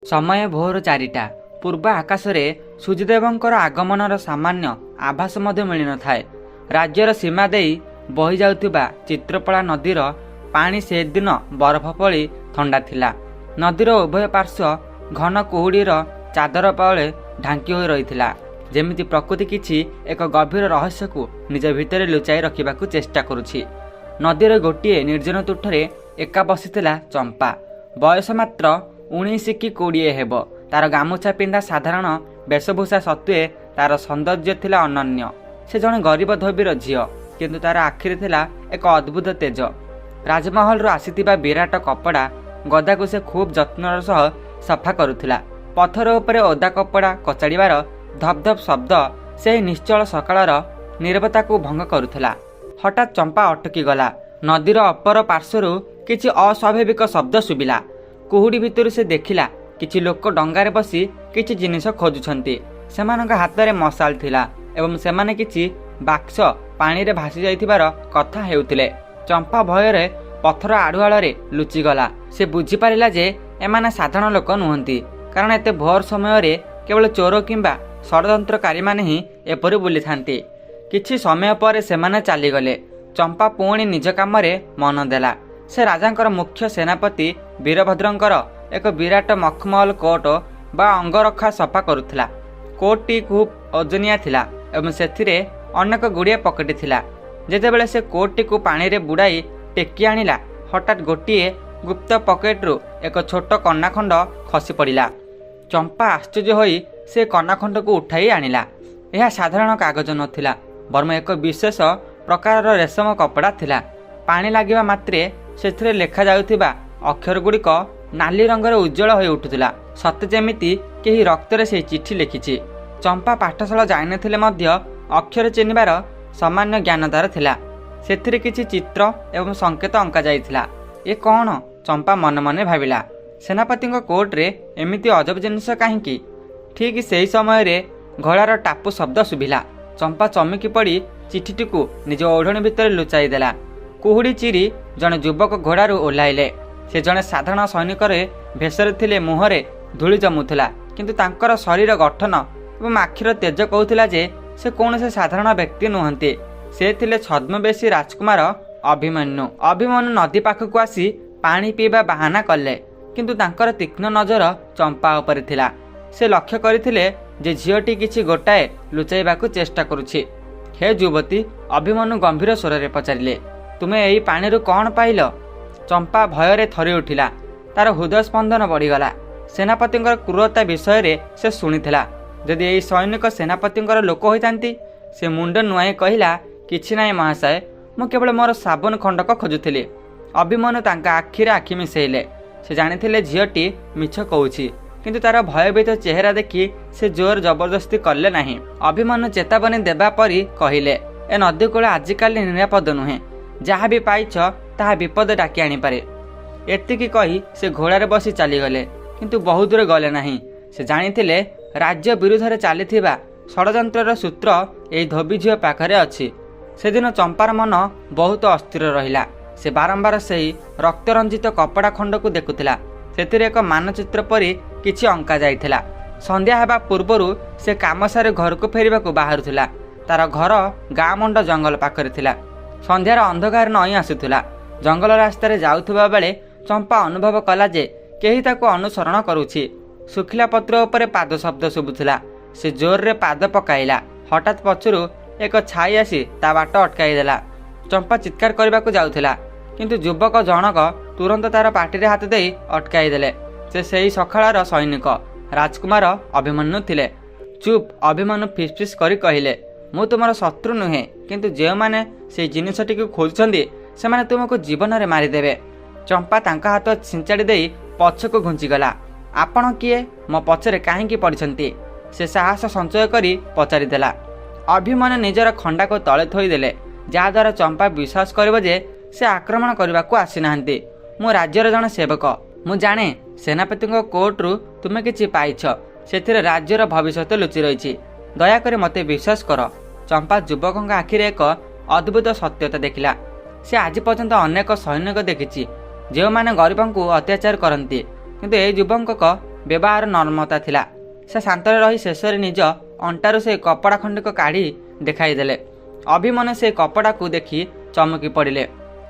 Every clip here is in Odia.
समय भोर 4टा। पूर्व आकाश में सूर्यदेवंकर आगमनर सामान्य आभास मिल न था। राज्यर सीमा दे बही जाउथिबा चित्रपला नदीर पानी से दिन बरफ पड़ी थंडा थिला। नदीर उभय पार्श्व घन कुहुड़ीर चादर पाले ढांकी हो रही थिला। जेमिति प्रकृति किछि एक गभीर रहस्य को निज भितर लुचाई रखिबाकू चेष्टा करुछि। नदीर गोटे निर्जन तुठरे एका बसिथिला चंपा। बयस मात्र 19 कि 20 हेब। तार गामुछा पिंधा साधारण वेशभूषा सत्वे तार सौंदर्य थिला अनन्य। से जଣେ गरीब धोबीर झियो, किंतु तार आखिरे थिला एक अद्भुत तेज। राजमहल आसीथिबा विराट कपड़ा गदा को से खूब जत्नर सह सफा करुथिला। पथर उपरे ओदा कपड़ा कचाड़िबार धपधप शब्द से निश्चल सकाळर नीरवता को भंग करुथिला। हठात चंपा अटकी गला। नदीर अपर पार्श्वरू किछि अस्वाभाविक शब्द सुबिला। कुहुड़ी भितर से देखिला किछि लोक डंगारे बसी किछि जिनिस खोजुछंती। सेमानक हातरे मशाल थिला एवं सेमाने किछि बाक्स पानी रे भासी जाइथिबार कथा हेउथिले। चंपा भयरे पथर आड़ुआଳରେ लुचिगला। से बुझी पारिला जे एमाने साधारण लोक नुहंती, कारण एते भोर समय रे केवल चोर किंबा षड्यंत्रकारी माने ही एपरि बुली थांती। किछि समय पर सेमाने चालीगले। चंपा पुणी निज काम रे मन देला। से राजांकर मुख्य सेनापति वीरभद्रंकर एक विराट मखमल कोट बा अंगरखा सफा करुथिला। कोटटी खूब ओजनिया थिला एवं सेथिरे अनेक गुड़िया पकेट थिला। जेतेबेले से कोटटी को पानी रे बुड़ाई टेकी आनिला, हठात गोटिए गुप्त पकेट्रु एक छोट कन्नाखंड खसी पड़िला। चंपा आश्चर्य होई से कन्नाखंड को उठाई आनिला। यह साधारण कागज नथिला, बरम एक विशेष प्रकार रेशम कपड़ा थिला। पानी लागिबा मात्रे सेथिरे लेखा जाउथिबा अक्षर गुड़िक नाली रंगर उज्जवल हो उठुथिला। सत्य जेमिति केही रक्तरे से चिठी लिखिछि। चंपा पाठशाला जाई नथिले मध्य अक्षर चिन्हिबार सामान्य ज्ञान तार थिला। सेथिरे किछि चित्र एवं संकेत अंका जाइथिला। ए कौन? चंपा मन मने भाविला। सेनापतिଙ୍କ कोर्ट रे एमिति अजब जिनिस काहींकी? ठीक सेही समय रे घोड़ार टापू शब्द सुभिला। चंपा चमकी पड़ी चिठीटी को निज ओढ़णी भितर लुचाई देला। कुहुड़ी चिरी जड़े युवक घोड़ारू ओह्लाइले। से जड़े साधारण सैनिकर भेषरे थिले। मुहरे धूली जमुला, किंतु तांकर शरीर गठन एवं आखिर तेज कहूला जे से कौन साधारण व्यक्ति नुहंती। से थिले छद्मवेशी राजकुमार अभिमन्यु। अभिमन्यु नदी पाखक आसी पानी पीवा बाहाना कले, किंतु तांकर तीक्ष्ण नजर चंपा उपरे थिला। से लक्ष्य करथिले जे झीटी किछि गोटाए लुचाइबाकू चेष्टा करुछि। हे युवती, अभिमन्यु गंभीर स्वर में पचारिले, तुमे एही पानी रू कौन पाइल? चंपा भୟରେ थरी उठिला। तार हृदय स्पंदन बढ़ीगला। सेनापतिंकर क्रूरता विषय से शुणिथिला। जदि एही सैनिक सेनापतिंकर लोक होइतांती, से मुंड नुआई कहिला, किछि नाई महाशय, मु केवल मोर साबुन खंडक खोजुथिली। अभिमन्यु तांका आखिरे आखि मिसेइले। से जानिथिले झीटी मिछ कहूछि, किंतु तार भयभीत चेहरा देखि से जोर जबरदस्ती कले नाही। अभिमन्यु चेतावनी देबा परी कहिले, ए नदी कूल आजिकाली निरापद नुहे। जहाँ भी पाइछ ताहा विपद डाकी आनीपारे। एतिकी कही से घोड़ारे बसी चलीगले, किंतु बहुत दूर गले नाही। से जानिथिले राज्य विरुद्ध चलीथिबा षड्यंत्रर सूत्र एई धोबी झील पाखरे अछि। सेदिन चंपार मन बहुत अस्थिर रहिला। से बारंबार सेही रक्तरंजित कपड़ा खंड को देखुथिला। सेथिरे एक मानचित्र परी किछि अंका जाइथिला। संध्या हेबा पूर्वरु से काम सारे घर को फेरिबाकू बाहारुथिला। तार घर गाँ मंड जंगल पाखरे थिला। संध्यार अंधकार नई आसुथिला। जंगल रास्तार जाउथिबा बेले चंपा अनुभव कला जे केही ताको अनुसरण करुछि। सुखिला पत्र उपरे पाद शब्द शुभुथिला। से जोर रे पाद पकाइला। हठात पछरु एक छाई आसी ता बाट अटकाई देला। चंपा चित्कार करबाकू जाउथिला, किंतु युवक जनक तुरंत तार पाटिरे हाथ देई अटकाई देले। से सेही सखाळार सैनिक राजकुमार अभिमन्यु थिले। चुप, अभिमन्यु फिसफिस करी कहिले, मु तुमर शत्रु नुहे, किंतु जे माने से जिनिसटी को खोजुछंदी सेमाने तुमको जीवन रे मारिदेवे। चंपा तांका हाथ छिंचाड़ी देई पछको घुंचीगला। आपण किए? मो पछरे काहींकी पड़िछंती? से साहस संचय करी पचारि देला। अभिमन्यु निजर खंडा को तले थोई देले, जहाद्वारा चंपा विश्वास करिबो जे से आक्रमण करबाकू आसी नाहंती। मु राज्यर जण सेवक। मु जाने सेनापतिंक कोर्टरू तुमे किछि पाइछ। सेथिरे राज्यर भविष्यत लुचि रहिछि। दयाकरी मते विश्वास कर। चंपा युवक आखिरे एक अद्भुत सत्यता देखिला। से आज पर्यंत अनेक सैनिक देखिछि जो माने गरीबों को अत्याचार करती, किंतु ए युवक ବ୍ୟବହାର ନର୍ମତା ଥିଲା। ସେ ଶାନ୍ତରେ ରହି ଶେଷରେ ନିଜ ଅଣ୍ଟାରୁ ସେ କପଡ଼ା ଖଣ୍ଡିକ କାଢ଼ି ଦେଖାଇଦେଲେ। ଅଭିମନ୍ୟୁ ସେ କପଡ଼ାକୁ ଦେଖି ଚମକି ପଡ଼ିଲେ।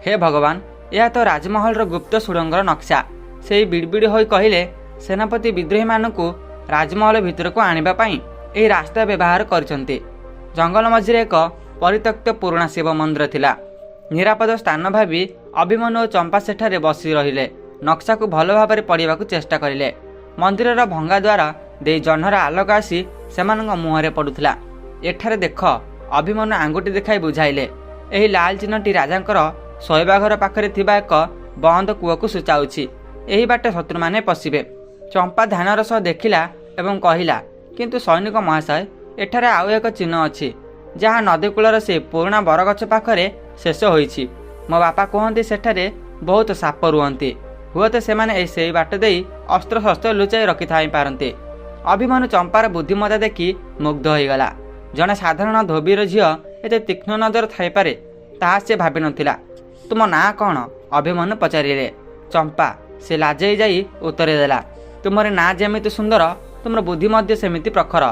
ହେ ଭଗବାନ, ଏହା ତ ରାଜମହଲର ଗୁପ୍ତ ସୁଡ଼ଙ୍ଗର ନକ୍ସା। ସେହି ବିଡ଼ବିଡ଼ି ହୋଇ କହିଲେ, ସେନାପତି ବିଦ୍ରୋହୀମାନଙ୍କୁ ରାଜମହଲ ଭିତରକୁ ଆଣିବା ପାଇଁ ଏହି ରାସ୍ତା ବ୍ୟବହାର କରିଛନ୍ତି। ଜଙ୍ଗଲ ମଝିରେ ଏକ ପରିତ୍ୟକ୍ତ ପୁରୁଣା ଶିବ ମନ୍ଦିର ଥିଲା। ନିରାପଦ ସ୍ଥାନ ଭାବି ଅଭିମନ୍ୟୁ ଓ ଚମ୍ପା ସେଠାରେ ବସି ରହିଲେ। ନକ୍ସାକୁ ଭଲ ଭାବରେ ପଢ଼ିବାକୁ ଚେଷ୍ଟା କରିଲେ। ମନ୍ଦିରର ଭଙ୍ଗା ଦ୍ୱାର ଦେଇ ଜହ୍ନର ଆଲୋକ ଆସି ସେମାନଙ୍କ ମୁହଁରେ ପଡ଼ୁଥିଲା। ଏଠାରେ ଦେଖ, ଅଭିମନ୍ୟୁ ଆଙ୍ଗୁଠି ଦେଖାଇ ବୁଝାଇଲେ। ଏହି ଲାଲ ଚିହ୍ନଟି ରାଜାଙ୍କର ଶୋଇବା ଘର ପାଖରେ ଥିବା ଏକ ବନ୍ଦ କୂଅକୁ ସୂଚାଉଛି। ଏହି ବାଟେ ଶତ୍ରୁମାନେ ପଶିବେ। ଚମ୍ପା ଧ୍ୟାନର ସହ ଦେଖିଲା ଏବଂ କହିଲା, କିନ୍ତୁ ସୈନିକ ମହାଶୟ, ଏଠାରେ ଆଉ ଏକ ଚିହ୍ନ ଅଛି, ଯାହା ନଦୀ କୂଳର ସେ ପୁରୁଣା ବରଗଛ ପାଖରେ ଶେଷ ହୋଇଛି। ମୋ ବାପା କୁହନ୍ତି ସେଠାରେ ବହୁତ ସାପ ରୁହନ୍ତି। ହୁଏତ ସେମାନେ ସେହି ବାଟ ଦେଇ ଅସ୍ତ୍ରଶସ୍ତ୍ର ଲୁଚାଇ ରଖିଥାଇପାରନ୍ତି। ଅଭିମନ୍ୟୁ ଚମ୍ପାର ବୁଦ୍ଧିମତ୍ତା ଦେଖି ମୁଗ୍ଧ ହୋଇଗଲା। ଜଣେ ସାଧାରଣ ଧୋବିର ଝିଅ ଏତେ ତୀକ୍ଷ୍ଣ ନଜର ଥାଇପାରେ, ତାହା ସେ ଭାବିନଥିଲା। ତୁମ ନାଁ କ'ଣ? ଅଭିମନ୍ୟୁ ପଚାରିଲେ। ଚମ୍ପା। ସେ ଲାଜେଇ ଯାଇ ଉତ୍ତର ଦେଲା, ତୁମର ନାଁ ଯେମିତି ସୁନ୍ଦର, ତୁମର ବୁଦ୍ଧି ମଧ୍ୟ ସେମିତି ପ୍ରଖର।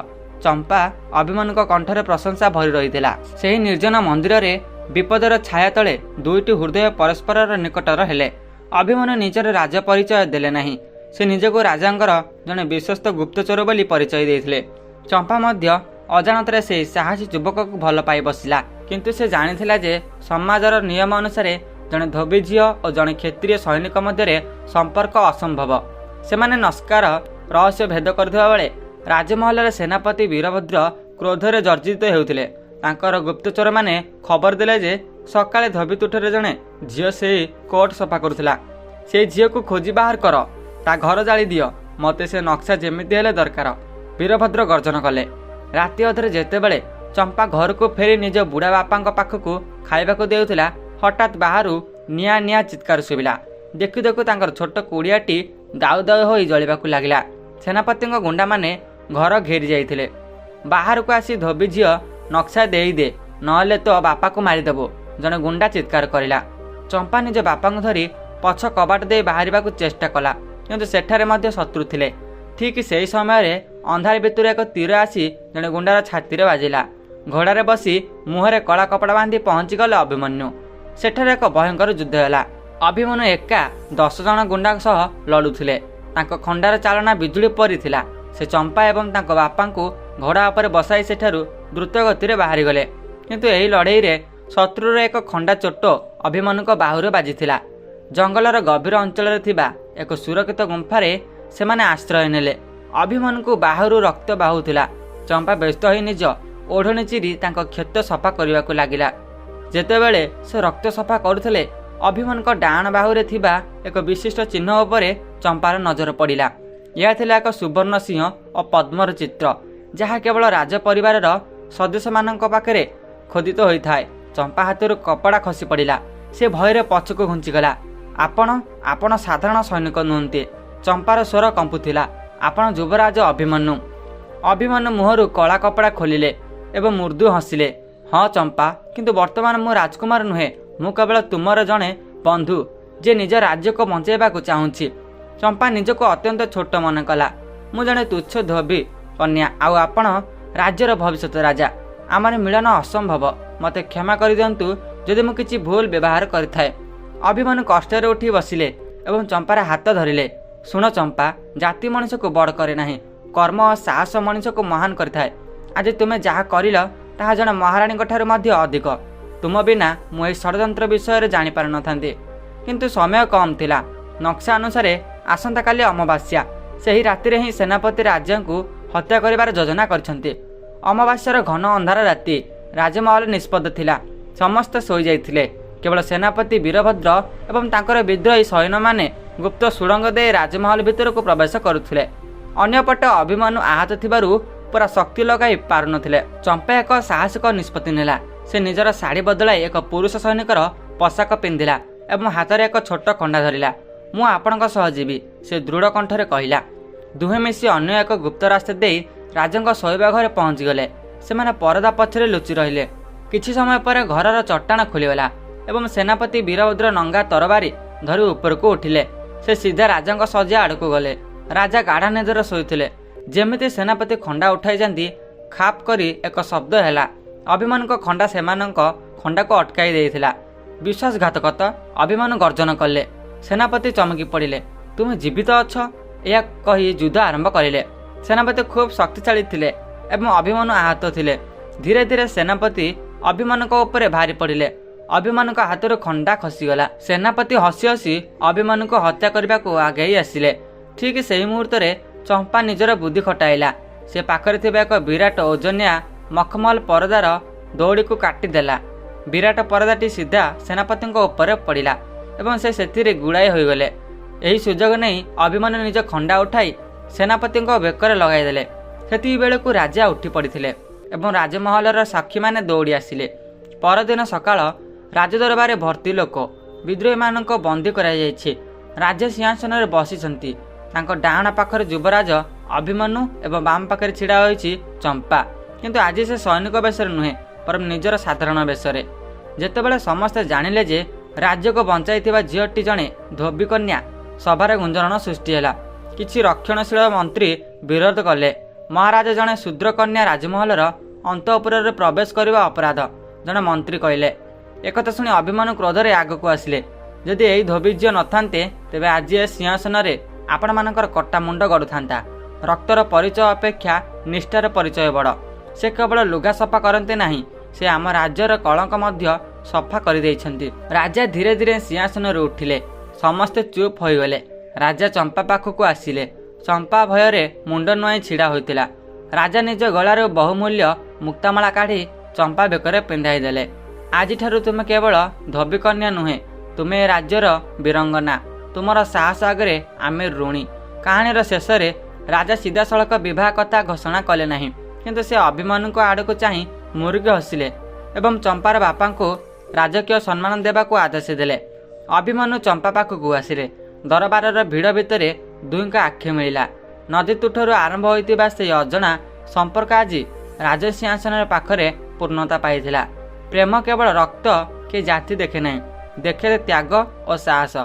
ଚମ୍ପା ଅଭିମନ୍ୟୁଙ୍କ କଣ୍ଠରେ ପ୍ରଶଂସା ଭରି ରହିଥିଲା। ସେହି ନିର୍ଜନ ମନ୍ଦିରରେ ବିପଦର ଛାୟା ତଳେ ଦୁଇଟି ହୃଦୟ ପରସ୍ପରର ନିକଟର ହେଲେ। ଅଭିମନ୍ୟୁ ନିଜର ରାଜ ପରିଚୟ ଦେଲେ ନାହିଁ। ସେ ନିଜକୁ ରାଜାଙ୍କର ଜଣେ ବିଶ୍ୱସ୍ତ ଗୁପ୍ତଚର ବୋଲି ପରିଚୟ ଦେଇଥିଲେ। ଚମ୍ପା ମଧ୍ୟ ଅଜାଣତରେ ସେହି ସାହସୀ ଯୁବକକୁ ଭଲ ପାଇ ବସିଲା। କିନ୍ତୁ ସେ ଜାଣିଥିଲା ଯେ ସମାଜର ନିୟମ ଅନୁସାରେ ଜଣେ ଧୋବି ଝିଅ ଓ ଜଣେ କ୍ଷତ୍ରିୟ ସୈନିକ ମଧ୍ୟରେ ସମ୍ପର୍କ ଅସମ୍ଭବ। ସେମାନେ ନସ୍କାର ରହସ୍ୟ ଭେଦ କରୁଥିବା ବେଳେ ରାଜମହଲରେ ସେନାପତି ବୀରଭଦ୍ର କ୍ରୋଧରେ ଜର୍ଜରିତ ହେଉଥିଲେ। ତାଙ୍କର ଗୁପ୍ତଚରମାନେ ଖବର ଦେଲେ ଯେ ସକାଳେ ଧୋବି ତୁଠରେ ଜଣେ ଝିଅ ସେହି କୋର୍ଟ ସଫା କରୁଥିଲା। ସେହି ଝିଅକୁ ଖୋଜି ବାହାର କର, ତା ଘର ଜାଳି ଦିଅ, ମୋତେ ସେ ନକ୍ସା ଯେମିତି ହେଲେ ଦରକାର। ବୀରଭଦ୍ର ଗର୍ଜନ କଲେ। ରାତି ଅଧରେ ଯେତେବେଳେ ଚମ୍ପା ଘରକୁ ଫେରି ନିଜ ବୁଢ଼ା ବାପାଙ୍କ ପାଖକୁ ଖାଇବାକୁ ଦେଉଥିଲା, ହଠାତ୍ ବାହାରୁ ନିଆଁ ନିଆଁ ଚିତ୍କାର ଶୁଭିଲା। ଦେଖୁ ଦେଖୁ ତାଙ୍କର ଛୋଟ କୁଡ଼ିଆଟି ଦାଉ ଦାଉ ହୋଇ ଜଳିବାକୁ ଲାଗିଲା। ସେନାପତିଙ୍କ ଗୁଣ୍ଡାମାନେ ଘର ଘେରି ଯାଇଥିଲେ। ବାହାରକୁ ଆସି ଧୋବି ଝିଅ, ନକ୍ସା ଦେଇଦେ, ନହେଲେ ତୋ ବାପାକୁ ମାରିଦେବୁ, ଜଣେ ଗୁଣ୍ଡା ଚିତ୍କାର କରିଲା। ଚମ୍ପା ନିଜ ବାପାଙ୍କୁ ଧରି ପଛ କବାଟ ଦେଇ ବାହାରିବାକୁ ଚେଷ୍ଟା କଲା, କିନ୍ତୁ ସେଠାରେ ମଧ୍ୟ ଶତ୍ରୁ ଥିଲେ। ଠିକ୍ ସେହି ସମୟରେ ଅନ୍ଧାର ଭିତରୁ ଏକ ତୀର ଆସି ଜଣେ ଗୁଣ୍ଡାର ଛାତିରେ ବାଜିଲା। ଘୋଡ଼ାରେ ବସି ମୁହଁରେ କଳା କପଡ଼ା ବାନ୍ଧି ପହଞ୍ଚିଗଲେ ଅଭିମନ୍ୟୁ। ସେଠାରେ ଏକ ଭୟଙ୍କର ଯୁଦ୍ଧ ହେଲା। ଅଭିମନ୍ୟୁ ଏକା 10 ଜଣ ଗୁଣ୍ଡାଙ୍କ ସହ ଲଢ଼ୁଥିଲେ। ତାଙ୍କ ଖଣ୍ଡାର ଚାଳନା ବିଜୁଳି ପରି ଥିଲା। ସେ ଚମ୍ପା ଏବଂ ତାଙ୍କ ବାପାଙ୍କୁ ଘୋଡ଼ା ଉପରେ ବସାଇ ସେଠାରୁ ଦ୍ରୁତ ଗତିରେ ବାହାରିଗଲେ। କିନ୍ତୁ ଏହି ଲଢ଼େଇରେ ଶତ୍ରୁର ଏକ ଖଣ୍ଡା ଚୋଟ ଅଭିମନ୍ୟୁଙ୍କ ବାହୁରେ ବାଜିଥିଲା। ଜଙ୍ଗଲର ଗଭୀର ଅଞ୍ଚଳରେ ଥିବା ଏକ ସୁରକ୍ଷିତ ଗୁମ୍ଫାରେ ସେମାନେ ଆଶ୍ରୟ ନେଲେ। ଅଭିମନ୍ୟୁଙ୍କୁ ବାହୁରୁ ରକ୍ତ ବାହୁଥିଲା। ଚମ୍ପା ବ୍ୟସ୍ତ ହୋଇ ନିଜ ଓଢ଼ଣୀ ଚିରି ତାଙ୍କ କ୍ଷତ ସଫା କରିବାକୁ ଲାଗିଲା। ଯେତେବେଳେ ସେ ରକ୍ତ ସଫା କରୁଥିଲେ, ଅଭିମନ୍ୟୁଙ୍କ ଡାହାଣ ବାହୁରେ ଥିବା ଏକ ବିଶିଷ୍ଟ ଚିହ୍ନ ଉପରେ ଚମ୍ପାର ନଜର ପଡ଼ିଲା। ଏହା ଥିଲା ଏକ ସୁବର୍ଣ୍ଣ ସିଂହ ଓ ପଦ୍ମର ଚିତ୍ର, ଯାହା କେବଳ ରାଜ ପରିବାରର ସଦସ୍ୟମାନଙ୍କ ପାଖରେ ଖୋଦିତ ହୋଇଥାଏ। ଚମ୍ପା ହାତରୁ କପଡ଼ା ଖସି ପଡ଼ିଲା। ସେ ଭୟରେ ପଛକୁ ଘୁଞ୍ଚିଗଲା। ଆପଣ ସାଧାରଣ ସୈନିକ ନୁହନ୍ତି। ଚମ୍ପାର ସ୍ୱର କମ୍ପୁଥିଲା। ଆପଣ ଯୁବରାଜ ଅଭିମନ୍ୟୁ। ଅଭିମନ୍ୟୁ ମୁହଁରୁ କଳା କପଡ଼ା ଖୋଲିଲେ ଏବଂ ମୃଦୁ ହସିଲେ। ହଁ ଚମ୍ପା, କିନ୍ତୁ ବର୍ତ୍ତମାନ ମୁଁ ରାଜକୁମାର ନୁହେଁ। ମୁଁ କେବଳ ତୁମର ଜଣେ ବନ୍ଧୁ, ଯେ ନିଜ ରାଜ୍ୟକୁ ବଞ୍ଚାଇବାକୁ ଚାହୁଁଛି। ଚମ୍ପା ନିଜକୁ ଅତ୍ୟନ୍ତ ଛୋଟ ମନେ କଲା। ମୁଁ ଜଣେ ତୁଚ୍ଛ ଧୋବି କନ୍ୟା, ଆଉ ଆପଣ ରାଜ୍ୟର ଭବିଷ୍ୟତ ରାଜା। ଆମର ମିଳନ ଅସମ୍ଭବ। ମୋତେ କ୍ଷମା କରିଦିଅନ୍ତୁ ଯଦି ମୁଁ କିଛି ଭୁଲ ବ୍ୟବହାର କରିଥାଏ। ଅଭିମନ୍ୟୁ କଷ୍ଟରେ ଉଠି ବସିଲେ ଏବଂ ଚମ୍ପାର ହାତ ଧରିଲେ। ଶୁଣ ଚମ୍ପା, ଜାତି ମଣିଷକୁ ବଡ଼ କରେ ନାହିଁ, କର୍ମ ଓ ସାହସ ମଣିଷକୁ ମହାନ କରିଥାଏ। ଆଜି ତୁମେ ଯାହା କରିଲ ତାହା ଜଣେ ମହାରାଣୀଙ୍କ ଠାରୁ ମଧ୍ୟ ଅଧିକ। ତୁମ ବିନା ମୁଁ ଏହି ଷଡ଼ଯନ୍ତ୍ର ବିଷୟରେ ଜାଣିପାରିନଥାନ୍ତି। କିନ୍ତୁ ସମୟ କମ୍ ଥିଲା। ନକ୍ସା ଅନୁସାରେ ଆସନ୍ତାକାଲି ଅମାବାସ୍ୟା। ସେହି ରାତିରେ ହିଁ ସେନାପତି ରାଜାଙ୍କୁ ହତ୍ୟା କରିବାର ଯୋଜନା କରିଛନ୍ତି। ଅମାବାସ୍ୟାର ଘନ ଅନ୍ଧାର ରାତି। ରାଜମହଲ ନିଷ୍ପଦ ଥିଲା। ସମସ୍ତେ ଶୋଇଯାଇଥିଲେ। କେବଳ ସେନାପତି ବୀରଭଦ୍ର ଏବଂ ତାଙ୍କର ବିଦ୍ରୋହୀ ସୈନ୍ୟମାନେ ଗୁପ୍ତ ସୁଡ଼ଙ୍ଗ ଦେଇ ରାଜମହଲ ଭିତରକୁ ପ୍ରବେଶ କରୁଥିଲେ। ଅନ୍ୟପଟେ ଅଭିମନ୍ୟୁ ଆହତ ଥିବାରୁ ପୁରା ଶକ୍ତି ଲଗାଇ ପାରୁନଥିଲେ। ଚମ୍ପା ଏକ ସାହସିକ ନିଷ୍ପତ୍ତି ନେଲା। ସେ ନିଜର ଶାଢ଼ୀ ବଦଳାଇ ଏକ ପୁରୁଷ ସୈନିକର ପୋଷାକ ପିନ୍ଧିଲା ଏବଂ ହାତରେ ଏକ ଛୋଟ ଖଣ୍ଡା ଧରିଲା। ମୁଁ ଆପଣଙ୍କ ସହ ଯିବି, ସେ ଦୃଢ଼ କଣ୍ଠରେ କହିଲା। ଦୁହେଁ ମିଶି ଅନ୍ୟ ଏକ ଗୁପ୍ତ ରାସ୍ତା ଦେଇ ରାଜାଙ୍କ ଶୋଇବା ଘରେ ପହଞ୍ଚିଗଲେ। ସେମାନେ ପରଦା ପଛରେ ଲୁଚି ରହିଲେ। କିଛି ସମୟ ପରେ ଘରର ଚଟାଣ ଖୋଲିଗଲା ଏବଂ ସେନାପତି ବୀରଭଦ୍ର ନଙ୍ଗା ତରବାରୀ ଧରି ଉପରକୁ ଉଠିଲେ। ସେ ସିଧା ରାଜାଙ୍କ ଶଯ୍ୟା ଆଡ଼କୁ ଗଲେ। ରାଜା ଗାଢ଼ା ନିଦରେ ଶୋଇଥିଲେ। ଯେମିତି ସେନାପତି ଖଣ୍ଡା ଉଠାଇ ଯାଆନ୍ତି ଖାପ୍ କରି ଏକ ଶବ୍ଦ ହେଲା। ଅଭିମନ୍ୟୁଙ୍କ ଖଣ୍ଡା ସେମାନଙ୍କ ଖଣ୍ଡାକୁ ଅଟକାଇ ଦେଇଥିଲା। ବିଶ୍ୱାସଘାତକ ତ, ଅଭିମନ୍ୟୁ ଗର୍ଜନ କଲେ। ସେନାପତି ଚମକି ପଡ଼ିଲେ। ତୁମେ ଜୀବିତ ଅଛ? ଏହା କହି ଯୁଦ୍ଧ ଆରମ୍ଭ କରିଲେ। ସେନାପତି ଖୁବ୍ ଶକ୍ତିଶାଳୀ ଥିଲେ ଏବଂ ଅଭିମନ୍ୟୁ ଆହତ ଥିଲେ। ଧୀରେ ଧୀରେ ସେନାପତି ଅଭିମନ୍ୟୁଙ୍କ ଉପରେ ଭାରି ପଡ଼ିଲେ। ଅଭିମନ୍ୟୁଙ୍କ ହାତରୁ ଖଣ୍ଡା ଖସିଗଲା। ସେନାପତି ହସି ହସି ଅଭିମନ୍ୟୁଙ୍କୁ ହତ୍ୟା କରିବାକୁ ଆଗେଇ ଆସିଲେ। ଠିକ୍ ସେହି ମୁହୂର୍ତ୍ତରେ ଚମ୍ପା ନିଜର ବୁଦ୍ଧି ଖଟାଇଲା। ସେ ପାଖରେ ଥିବା ଏକ ବିରାଟ ଓଜନିଆ ମଖମଲ ପରଦାର ଦଉଡ଼ିକୁ କାଟିଦେଲା। ବିରାଟ ପରଦାଟି ସିଧା ସେନାପତିଙ୍କ ଉପରେ ପଡ଼ିଲା ଏବଂ ସେ ସେଥିରେ ଗୁଡ଼ାଇ ହୋଇଗଲେ। ଏହି ସୁଯୋଗ ନେଇ ଅଭିମନ୍ୟୁ ନିଜ ଖଣ୍ଡା ଉଠାଇ ସେନାପତିଙ୍କ ବେକରେ ଲଗାଇଦେଲେ। ସେତିକିବେଳକୁ ରାଜା ଉଠି ପଡ଼ିଥିଲେ ଏବଂ ରାଜମହଲର ସାକ୍ଷୀମାନେ ଦୌଡ଼ି ଆସିଲେ। ପରଦିନ ସକାଳ ରାଜଦରବାରରେ ଭର୍ତ୍ତି ଲୋକ। ବିଦ୍ରୋହୀମାନଙ୍କୁ ବନ୍ଦୀ କରାଯାଇଛି। ରାଜା ସିଂହାସନରେ ବସିଛନ୍ତି। ତାଙ୍କ ଡାହାଣ ପାଖରେ ଯୁବରାଜ ଅଭିମନ୍ୟୁ ଏବଂ ବାମ ପାଖରେ ଛିଡ଼ା ହୋଇଛି ଚମ୍ପା। କିନ୍ତୁ ଆଜି ସେ ସୈନିକ ବେଶରେ ନୁହେଁ, ବରଂ ନିଜର ସାଧାରଣ ବେଶରେ। ଯେତେବେଳେ ସମସ୍ତେ ଜାଣିଲେ ଯେ ରାଜ୍ୟକୁ ବଞ୍ଚାଇଥିବା ଝିଅଟି ଜଣେ ଧୋବି କନ୍ୟା, ସଭାରେ ଗୁଞ୍ଜରଣ ସୃଷ୍ଟି ହେଲା। କିଛି ରକ୍ଷଣଶୀଳ ମନ୍ତ୍ରୀ ବିରୋଧ କଲେ। ମହାରାଜ ଜଣେ ଶୂଦ୍ର କନ୍ୟା ରାଜମହଲର ଅନ୍ତଃପୁରରେ ପ୍ରବେଶ କରିବା ଅପରାଧ, ଜଣେ ମନ୍ତ୍ରୀ କହିଲେ। ଏକଥା ଶୁଣି ଅଭିମନ୍ୟୁ କ୍ରୋଧରେ ଆଗକୁ ଆସିଲେ। ଯଦି ଏହି ଧୋବି ଝିଅ ନଥାନ୍ତେ ତେବେ ଆଜି ଏ ସିଂହାସନରେ ଆପଣମାନଙ୍କର କଟା ମୁଣ୍ଡ ଗଡ଼ୁଥାନ୍ତା। ରକ୍ତର ପରିଚୟ ଅପେକ୍ଷା ନିଷ୍ଠାର ପରିଚୟ ବଡ଼। ସେ କେବଳ ଲୁଗା ସଫା କରନ୍ତି ନାହିଁ, ସେ ଆମ ରାଜ୍ୟର କଳଙ୍କ ମଧ୍ୟ ସଫା କରିଦେଇଛନ୍ତି। ରାଜା ଧୀରେ ଧୀରେ ସିଂହାସନରୁ ଉଠିଲେ। ସମସ୍ତେ ଚୁପ୍ ହୋଇଗଲେ। ରାଜା ଚମ୍ପା ପାଖକୁ ଆସିଲେ। ଚମ୍ପା ଭୟରେ ମୁଣ୍ଡ ନୁଆଇଁ ଛିଡ଼ା ହୋଇଥିଲା। ରାଜା ନିଜ ଗଳାରୁ ବହୁମୂଲ୍ୟ ମୁକ୍ତାମାଳା କାଢ଼ି ଚମ୍ପା ବେକରେ ପିନ୍ଧାଇ ଦେଲେ। ଆଜିଠାରୁ ତୁମେ କେବଳ ଧୋବି କନ୍ୟା ନୁହେଁ, ତୁମେ ଏ ରାଜ୍ୟର ବୀରଙ୍ଗନା। ତୁମର ସାହସ ଆଗରେ ଆମେ ଋଣୀ। କାହାଣୀର ଶେଷରେ ରାଜା ସିଧାସଳଖ ବିବାହ କଥା ଘୋଷଣା କଲେ ନାହିଁ, କିନ୍ତୁ ସେ ଅଭିମନ୍ୟୁଙ୍କ ଆଡ଼କୁ ଚାହିଁ ମୁରୁକି ହସିଲେ ଏବଂ ଚମ୍ପାର ବାପାଙ୍କୁ ରାଜକୀୟ ସମ୍ମାନ ଦେବାକୁ ଆଦେଶ ଦେଲେ। ଅଭିମନ୍ୟୁ ଚମ୍ପା ପାଖକୁ ଆସିଲେ। ଦରବାରର ଭିଡ଼ ଭିତରେ ଦୁହିଁଙ୍କ ଆଖି ମିଳିଲା। ନଦୀ ତୁଠରୁ ଆରମ୍ଭ ହୋଇଥିବା ସେହି ଅଜଣା ସମ୍ପର୍କ ଆଜି ରାଜସିଂହାସନ ପାଖରେ ପୂର୍ଣ୍ଣତା ପାଇଥିଲା। ପ୍ରେମ କେବଳ ରକ୍ତ କି ଜାତି ଦେଖେ ନାହିଁ, ଦେଖେ ତ୍ୟାଗ ଓ ସାହସ।